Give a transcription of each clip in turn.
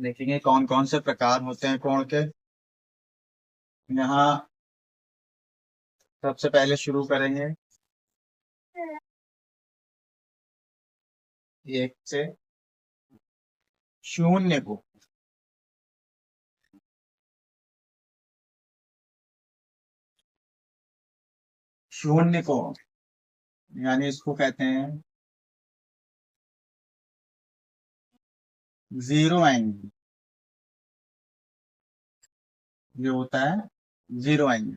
देखेंगे कौन कौन से प्रकार होते हैं कोण के। यहाँ सबसे पहले शुरू करेंगे एक से। शून्य को शून्य कोण यानी इसको कहते हैं जीरो एंगल। ये होता है जीरो एंगल।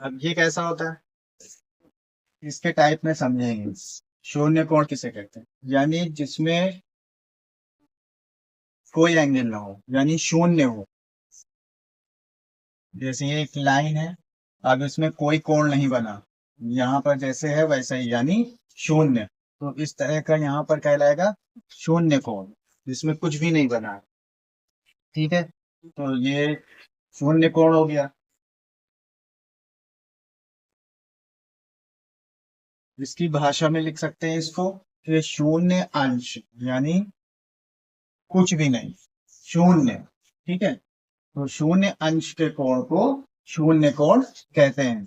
अब ये कैसा होता है इसके टाइप में समझेंगे। शून्य कोण किसे कहते हैं, यानी जिसमें कोई एंगल ना हो, यानी शून्य हो। जैसे ये एक लाइन है, अब इसमें कोई कोण नहीं बना, यहाँ पर जैसे है वैसे ही, यानी शून्य। तो इस तरह का यहाँ पर कहलाएगा शून्य कोण, जिसमें कुछ भी नहीं बना है। ठीक है, तो ये शून्य कोण हो गया। इसकी भाषा में लिख सकते हैं इसको कि शून्य अंश, यानी कुछ भी नहीं, शून्य। ठीक है, तो शून्य अंश के कोण को शून्य कोण कहते हैं।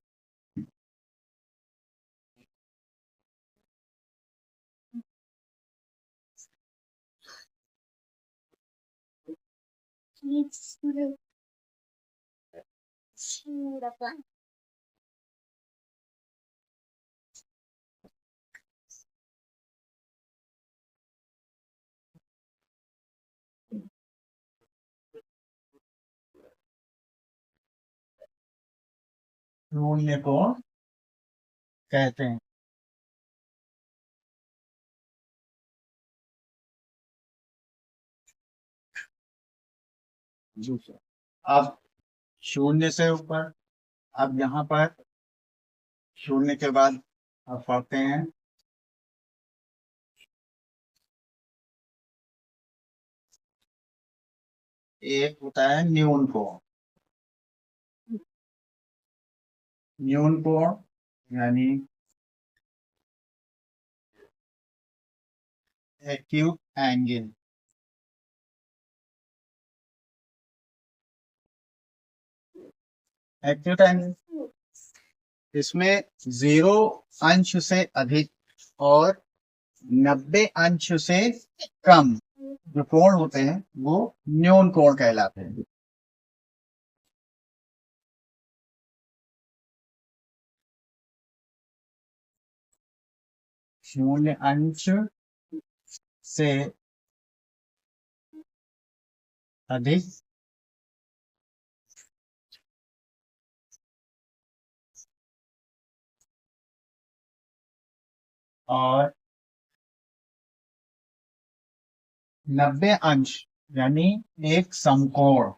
शून्य कोण कहते हैं। अब शून्य से ऊपर, अब यहाँ पर शून्य के बाद अब पढ़ते हैं एक होता है न्यून कोण। न्यून कोण यानी एक्यूट एंगल। एक्यूट एंगल, इसमें 0 अंश से अधिक और 90 अंश से कम जो कोण होते हैं वो न्यून कोण कहलाते हैं। शून्य अंश से अधिक और 90 अंश यानी एक समकोण।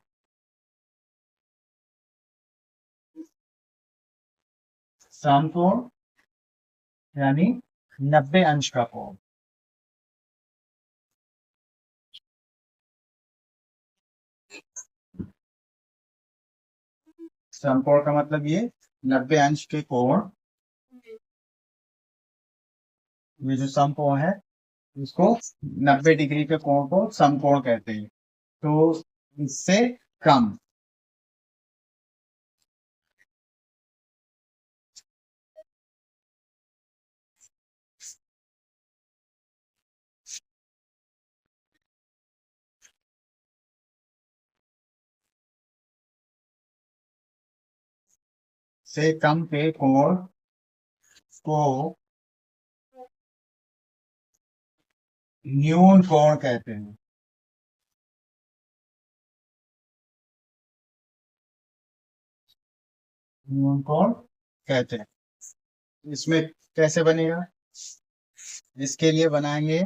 समकोण यानी 90 अंश का कोण। समकोण का मतलब ये 90 अंश के कोण, ये जो समकोण है इसको 90 डिग्री के कोण को समकोण कहते हैं। तो इससे कम, से कम के कोण को न्यून कोण कहते हैं। न्यून कोण कहते हैं। इसमें कैसे बनेगा, इसके लिए बनाएंगे,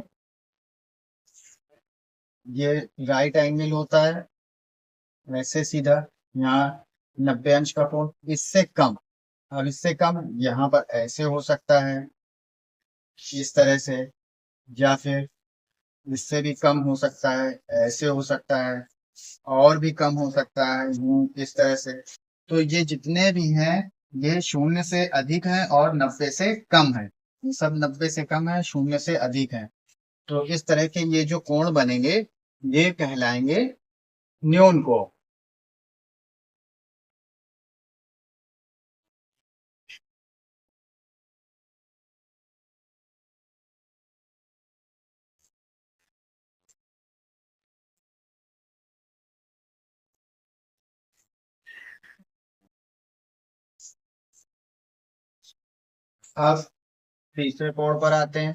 ये राइट एंगल होता है वैसे सीधा, यहाँ 90 अंश का कोण, इससे कम। अब इससे कम यहाँ पर ऐसे हो सकता है इस तरह से, या फिर इससे भी कम हो सकता है, ऐसे हो सकता है, और भी कम हो सकता है इस तरह से। तो ये जितने भी हैं ये शून्य से अधिक है और 90 से कम है। सब 90 से कम है, शून्य से अधिक है। तो इस तरह के ये जो कोण बनेंगे ये कहलाएंगे न्यून को। अब तीसरे कोण पर आते हैं।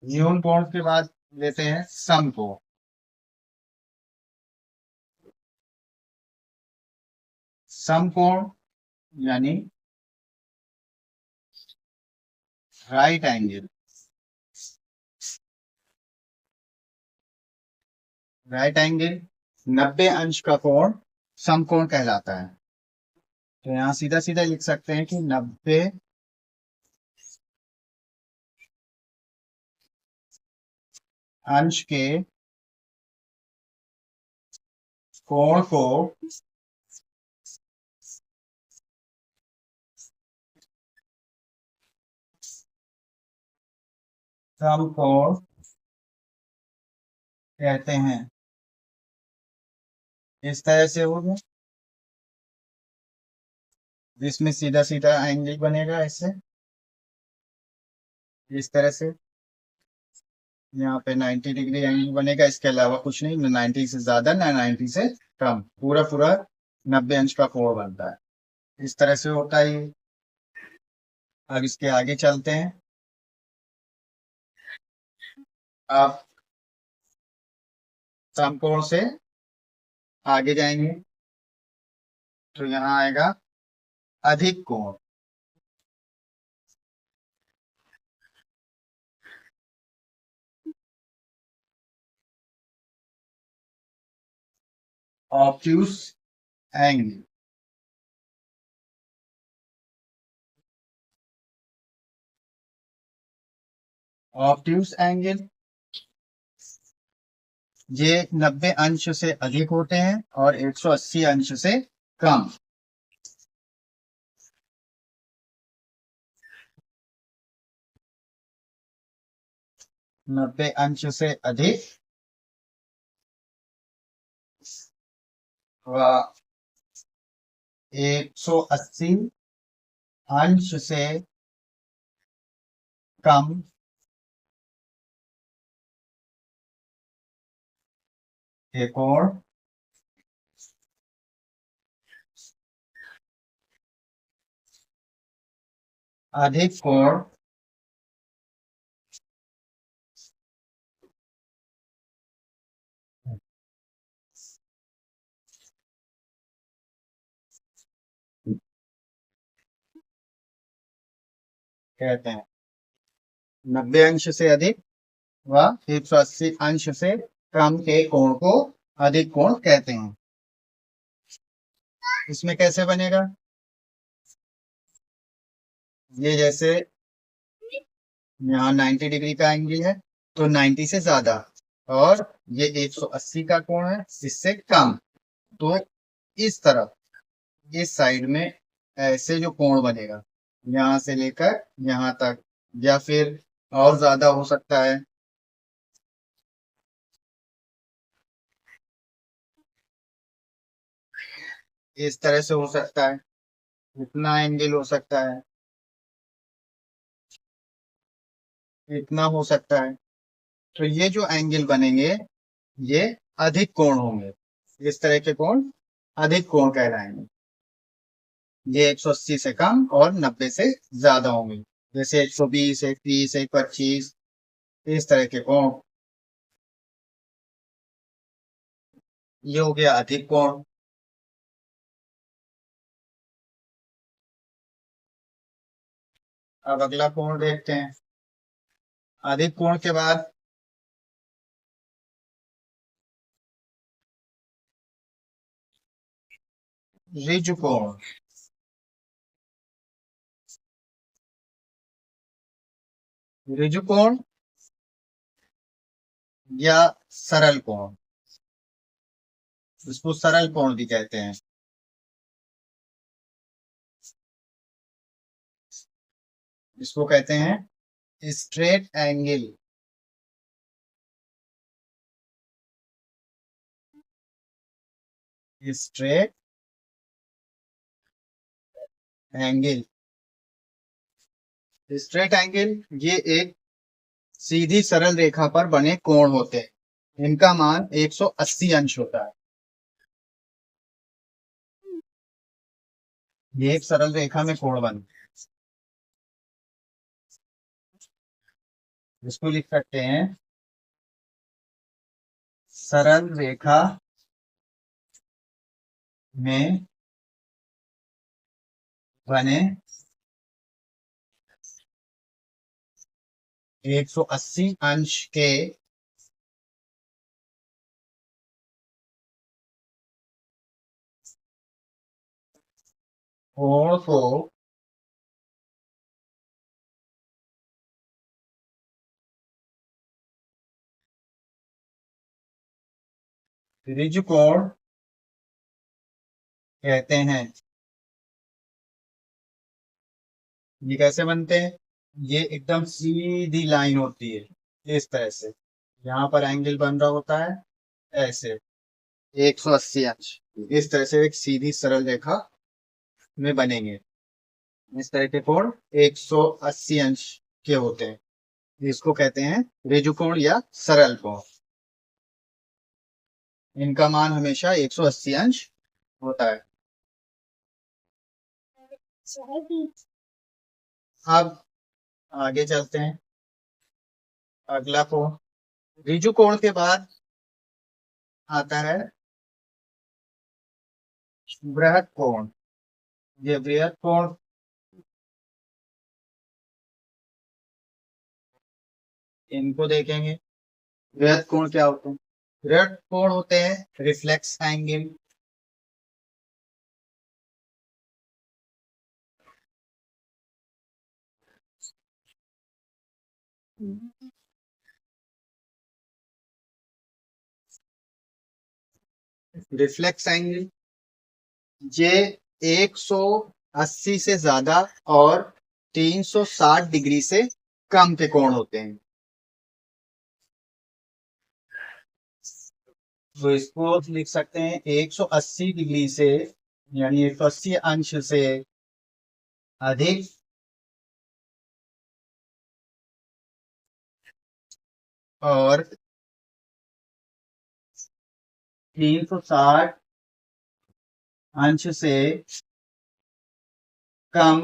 न्यून कोण के बाद लेते हैं सम कोण। सम कोण यानी राइट एंगल। राइट एंगल 90 अंश का कोण समकोण कहलाता है। तो यहाँ सीधा सीधा लिख सकते हैं कि 90 अंश के कोण को समकोण कहते हैं। इस तरह से हो गया, जिसमें सीधा सीधा एंगल बनेगा ऐसे, इस तरह से। यहाँ पे 90 डिग्री एंगल बनेगा, इसके अलावा कुछ नहीं, ना 90 से ज्यादा ना 90 से कम, पूरा पूरा 90 अंश का कोण बनता है। इस तरह से होता है ये। अब इसके आगे चलते हैं। आप समकोण से आगे जाएंगे तो यहाँ आएगा अधिक कोण। Obtuse angle. ऑब्ट्यूज एंगल ये 90 अंश से अधिक होते हैं और 180 अंश से कम। नब्बे अंश से अधिक व 180 अंश से कम के कोण अधिक कोण कहते हैं। 90 अंश से अधिक व 180 अंश से कम के कोण को अधिक कोण कहते हैं। इसमें कैसे बनेगा? ये जैसे यहाँ 90 डिग्री का एंगल है तो 90 से ज्यादा, और ये 180 का कोण है इससे कम। तो इस तरफ इस साइड में ऐसे जो कोण बनेगा, यहाँ से लेकर यहाँ तक, या फिर और ज्यादा हो सकता है, इस तरह से हो सकता है, इतना एंगल हो सकता है, इतना हो सकता है। तो ये जो एंगल बनेंगे ये अधिक कोण होंगे। इस तरह के कोण अधिक कोण कहलाएंगे। ये 180 से कम और 90 से ज्यादा होंगे, जैसे 120, 130, 125, इस तरह के कोण। ये हो गया अधिक कोण। अब अगला कोण देखते हैं। अधिक कोण के बाद ऋजु कोण। ऋजु कोण या सरल कोण, इसको सरल कोण भी कहते हैं। इसको कहते हैं straight angle. Straight angle. Straight angle ये एक सीधी सरल रेखा पर बने कोण होते हैं। इनका मान 180 अंश होता है। ये एक सरल रेखा में कोण बनते हैं। इसको लिख सकते हैं सरल रेखा में बने 180 अंश के कोण को ऋज कोण कहते हैं। ये कैसे बनते हैं? ये एकदम सीधी लाइन होती है इस तरह से। यहाँ पर एंगल बन रहा होता है ऐसे 180 अंश। इस तरह से एक सीधी सरल रेखा में बनेंगे। इस तरह के कोण 180 अंश के होते हैं। इसको कहते हैं ऋजुकोण या सरल कोण। इनका मान हमेशा 180 अंश होता है। अब आगे चलते हैं। अगला कोण ऋजु कोण के बाद आता है बृहत कोण। ये बृहत कोण इनको देखेंगे। बृहत कोण क्या होते हैं? बृहत कोण होते हैं रिफ्लेक्स एंगल। रिफ्लेक्स एंगल ये 180 से ज्यादा और 360 डिग्री से कम के कोण होते हैं। तो इसको लिख सकते हैं 180 डिग्री से यानी 180 अंश से अधिक और 360 अंश से कम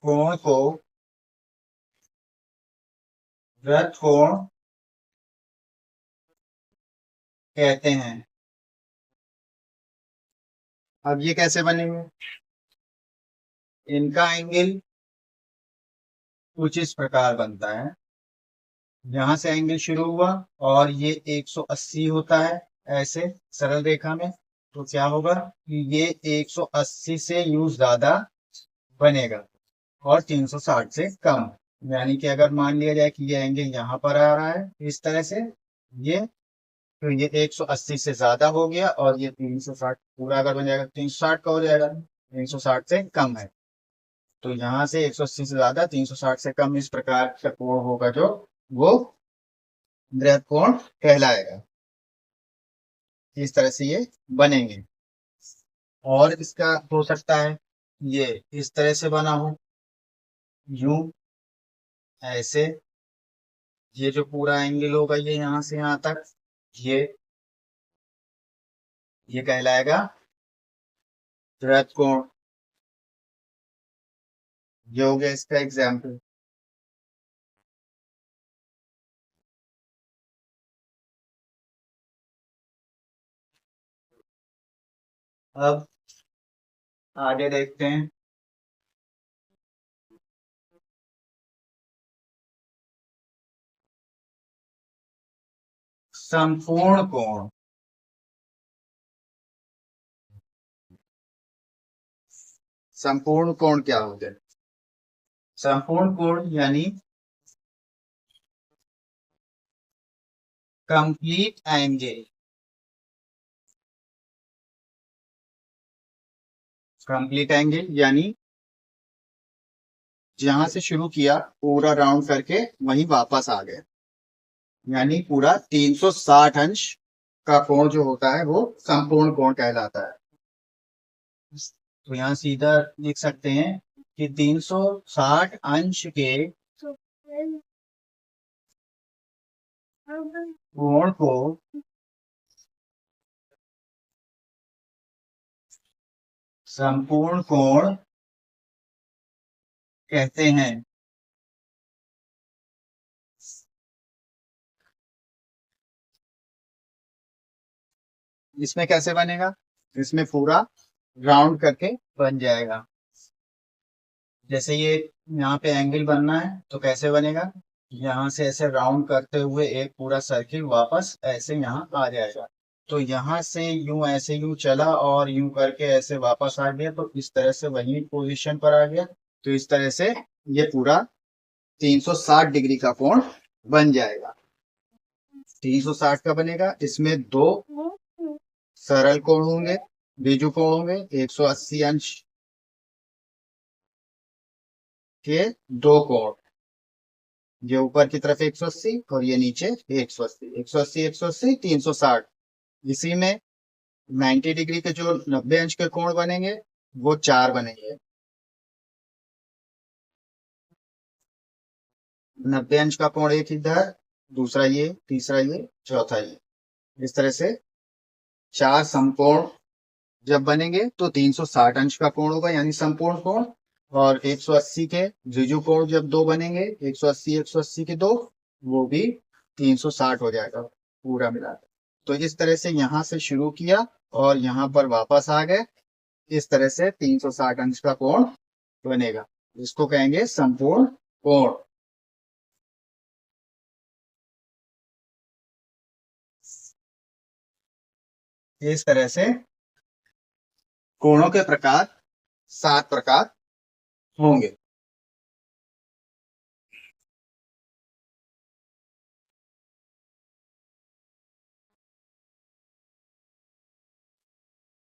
कोण को वृत्त कोण कहते हैं। अब ये कैसे बनेंगे? इनका एंगल कुछ इस प्रकार बनता है। यहां से एंगल शुरू हुआ और ये 180 होता है ऐसे सरल रेखा में। तो क्या होगा कि ये 180 से यूं ज्यादा बनेगा और 360 से कम। यानी कि अगर मान लिया जाए कि ये एंगल यहाँ पर आ रहा है इस तरह से, ये तो ये 180 से ज्यादा हो गया और ये 360 पूरा अगर बन जाएगा 360 का हो जाएगा। 360 से कम है तो यहाँ से 180 से ज्यादा 360 से कम इस प्रकार का कोण होगा जो वो बृहत कोण कहलाएगा। इस तरह से ये बनेंगे। और इसका हो सकता है ये इस तरह से बना हो यूं ऐसे। ये जो पूरा एंगल होगा ये यहाँ से यहाँ तक ये कहलाएगा बृहत कोण। ये हो गया इसका एग्जाम्पल। अब आगे देखते हैं। संपूर्ण कोण। संपूर्ण कोण क्या होते हैं? संपूर्ण कोण यानी कंप्लीट एंगल। कंप्लीट एंगल यानी जहां से शुरू किया पूरा राउंड करके वहीं वापस आ गए, यानी पूरा 360 अंश का कोण जो होता है वो संपूर्ण कोण कहलाता है। तो यहाँ सीधा लिख सकते हैं कि 360 अंश के कोण को संपूर्ण कोण कहते हैं। इसमें कैसे बनेगा, इसमें पूरा राउंड करके बन जाएगा। जैसे ये यहाँ पे एंगल बनना है तो कैसे बनेगा, यहाँ से ऐसे राउंड करते हुए एक पूरा सर्किल वापस ऐसे यहाँ आ जाएगा। तो यहाँ से यूं ऐसे यूं चला और यूं करके ऐसे वापस आ गया, तो इस तरह से वही पोजीशन पर आ गया। तो इस तरह से ये पूरा 360 डिग्री का कोण बन जाएगा। 360 का बनेगा, इसमें दो सरल कोण होंगे, बीजू कोण होंगे 180 अंश के दो कोण, ये ऊपर की तरफ 180 और ये नीचे 180, 180 180 360। इसी में 90 डिग्री के जो 90 अंश के कोण बनेंगे वो चार बनेंगे। 90 अंश का कोण एक इधर, दूसरा ये, तीसरा ये, चौथा ये, इस तरह से चार समकोण जब बनेंगे तो 360 अंश का कोण होगा यानी संपूर्ण कोण। और 180 के द्विजु कोण जब दो बनेंगे, 180 180 के दो, वो भी 360 हो जाएगा पूरा मिलाकर। तो इस तरह से यहाँ से शुरू किया और यहाँ पर वापस आ गए, इस तरह से 360 अंश का कोण बनेगा, इसको कहेंगे संपूर्ण कोण। इस तरह से कोणों के प्रकार 7 प्रकार होंगे।